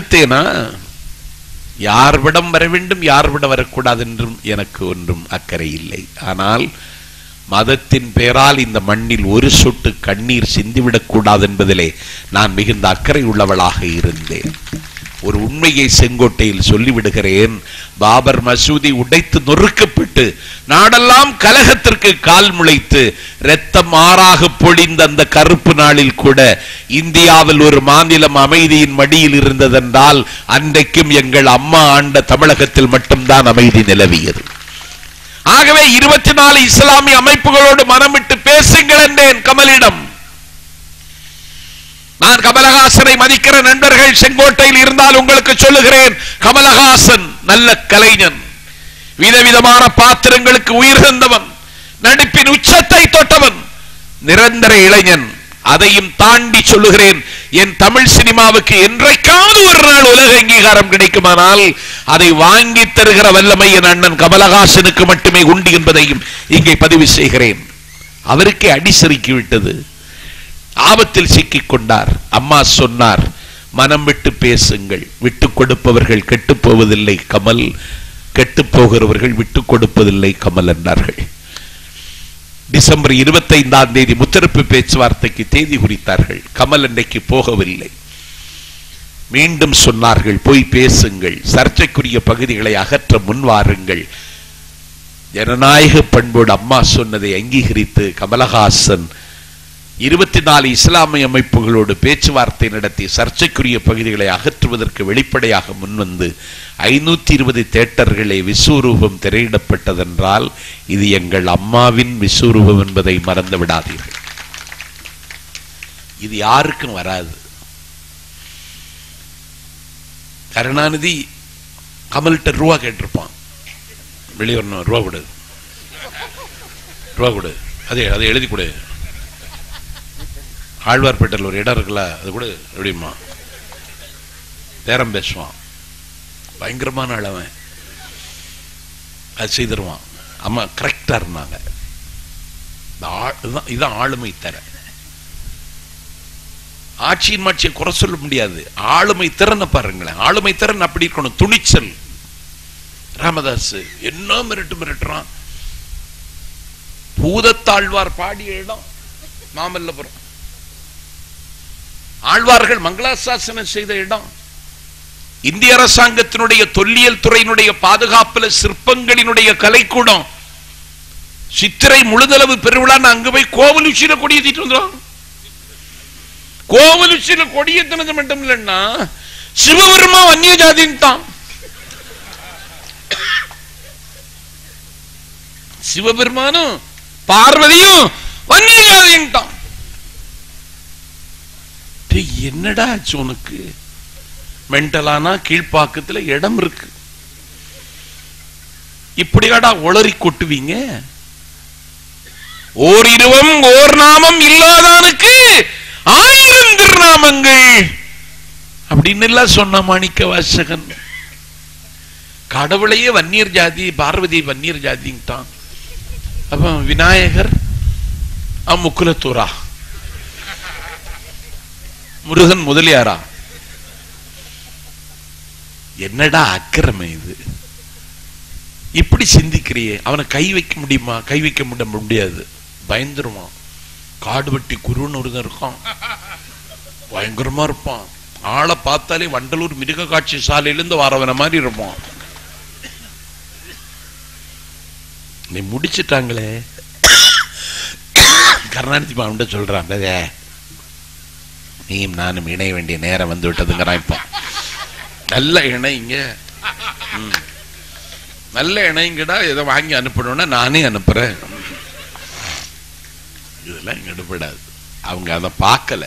தடுத்தேனா? யார்விடம் வர வேண்டும், யார்விடம் வரக்கூடாது என்றும் எனக்கு ஒன்றும் அக்கறை இல்லை. ஆனால் மதத்தின் பெயரால் இந்த மண்ணில் ஒரு சொட்டு கண்ணீர் சிந்திவிடக் கூடாது என்பதிலே நான் மிகுந்த அக்கறை உள்ளவளாக இருந்தேன். ஒரு உண்மையை செங்கோட்டையில் சொல்லிவிடுகிறேன். பாபர் மசூதி உடைத்து நொறுக்கப்பட்டு நாடெல்லாம் கலகத்திற்கு கால் முளைத்து இரத்தம் ஆறாக பொழிந்த அந்த கருப்பு நாளில் கூட இந்தியாவில் ஒரு மாநிலம் அமைதியின் மடியில் இருந்ததென்றால் அன்றைக்கும் எங்கள் அம்மா ஆண்ட தமிழகத்தில் மட்டும்தான் அமைதி நிலவியது. ஆகவே 24 இஸ்லாமிய அமைப்புகளோடு மனமிட்டு பேசுங்கள் என்றேன் கமலிடம். நான் கமலஹாசனை மதிக்கிற நண்பர்கள் செங்கோட்டையில் இருந்தால் உங்களுக்கு சொல்லுகிறேன், கமலஹாசன் நல்ல கலைஞன், விதவிதமான பாத்திரங்களுக்கு உயிர் தந்தவன், நடிப்பின் உச்சத்தை தொட்டவன், நிரந்தர இளைஞன். அதையும் தாண்டி சொல்லுகிறேன், என் தமிழ் சினிமாவுக்கு என்றைக்காவது ஒரு நாள் உலக அங்கீகாரம் கிடைக்குமானால் அதை வாங்கி தருகிற வல்லமை என் அண்ணன் கமலஹாசனுக்கு மட்டுமே உண்டு என்பதையும் இங்கே பதிவு செய்கிறேன். அவருக்கே அடிசறுக்கி விட்டது, ஆபத்தில் சிக்கிக் கொண்டார். அம்மா சொன்னார், மனம் விட்டு பேசுங்கள், விட்டுக் கொடுப்பவர்கள் கெட்டுப் போவதில்லை கமல், கெட்டுப் போகிறவர்கள் விட்டுக் கொடுப்பதில்லை கமல் என்றார்கள். டிசம்பர் 25ஆம் தேதி முத்தரப்பு பேச்சுவார்த்தைக்கு தேதி குறித்தார்கள். கமல் அன்றைக்கு போகவில்லை. மீண்டும் சொன்னார்கள், போய் பேசுங்கள், சர்ச்சைக்குரிய பகுதிகளை அகற்ற முன்வாருங்கள். ஜனநாயக பண்போடு அம்மா சொன்னதை அங்கீகரித்து கமலஹாசன் 24 இஸ்லாமிய அமைப்புகளோடு பேச்சுவார்த்தை நடத்தி சர்ச்சைக்குரிய பகுதிகளை அகற்றுவதற்கு வெளிப்படையாக முன்வந்து 520 தியேட்டர்களே விஸ்வரூபம் திரையிடப்பட்டதென்றால் இது எங்கள் அம்மாவின் விஸ்வரூபம் என்பதை மறந்து விடாதீர்கள். இது யாருக்கும் வராது. கருணாநிதி கமல்கிட்ட ரூபா கேட்டிருப்பான், வெளியே ரூபா கொடு, ரூபா கொடு, அதை எழுதி கொடு, ஆழ்வார்பேட்டையில் ஒரு இடம் இருக்குல்ல அது கூட எப்படிமா பேரம் பேசுவான், பயங்கரமான அளவன், அது செய்திருவான். அம்மா கரெக்டா இருந்தாங்க. இதுதான் ஆளுமை தர. ஆட்சியின் மாட்சியை குறை சொல்ல முடியாது, ஆளுமை திறனை பாருங்களேன். ஆளுமை திறன் அப்படி இருக்கணும், துணிச்சல். ராமதாஸ் என்ன மிரட்டுறான். பூதத்தாழ்வார் பாடிய இடம் மாமல்லபுரம், ஆழ்வார்கள் மங்களாசாசனம் செய்த இடம், இந்திய அரசாங்கத்தினுடைய தொல்லியல் துறையினுடைய பாதுகாப்புல சிற்பங்களினுடைய கலைக்கூடம், சித்திரை முழுதளவு பெருவிழா. அங்க போய் கோவில் உச்சியில கொடியேற்றிட்டு வந்துடும். கோவில் உச்சியில கொடியேற்றினது மட்டும் இல்லைன்னா சிவபெருமா வன்னிய ஜாதின்னு தான். சிவபெருமானும் பார்வதியும் வன்னிய ஜாதின்னு தான். என்னடா உனக்கு மென்டலானா கீழ்ப்பாக்கத்துல இடம் இருக்கு, இப்படியாடா ஒளறி கொட்டுவீங்க. ஓர் இருவம் ஓர் நாமம் இல்லாதானுக்கு 1000 திருநாமங்கள் அப்படின்னு எல்லாம் சொன்ன மாணிக்க வாசகன். கடவுளையே வன்னியர் ஜாதி, பார்வதி வன்னியர் ஜாதிட்டான். அப்ப விநாயகர் முக்குலத்தூரா, முருகன் முதலியாரா? என்னடா அக்கிரமை இது? இப்படி சிந்திக்கிறியே, அவனை கை வைக்க முடியுமா? கை வைக்க முடியாது, பயந்துருவான். காடு வெட்டி குருன்னு ஒருத்தன் இருக்கான், பயங்கரமா இருப்பான். ஆளை பார்த்தாலே வண்டலூர் மிருக காட்சி சாலையிலிருந்து வரவன மாதிரி இருப்பான். நீ முடிச்சுட்டாங்களே. கருணாநிதி மாவட்ட சொல்றான், நீயும் நானும் இணைய வேண்டிய நேரம் வந்து விட்டதுங்கிறான். இப்போ நல்ல இணைங்க, நல்ல இணைங்கடா, எதை வாங்கி அனுப்பணும்னா நானே அனுப்புறேன். இதெல்லாம் இங்க எடுப்படாது. அவங்க அதை பார்க்கல.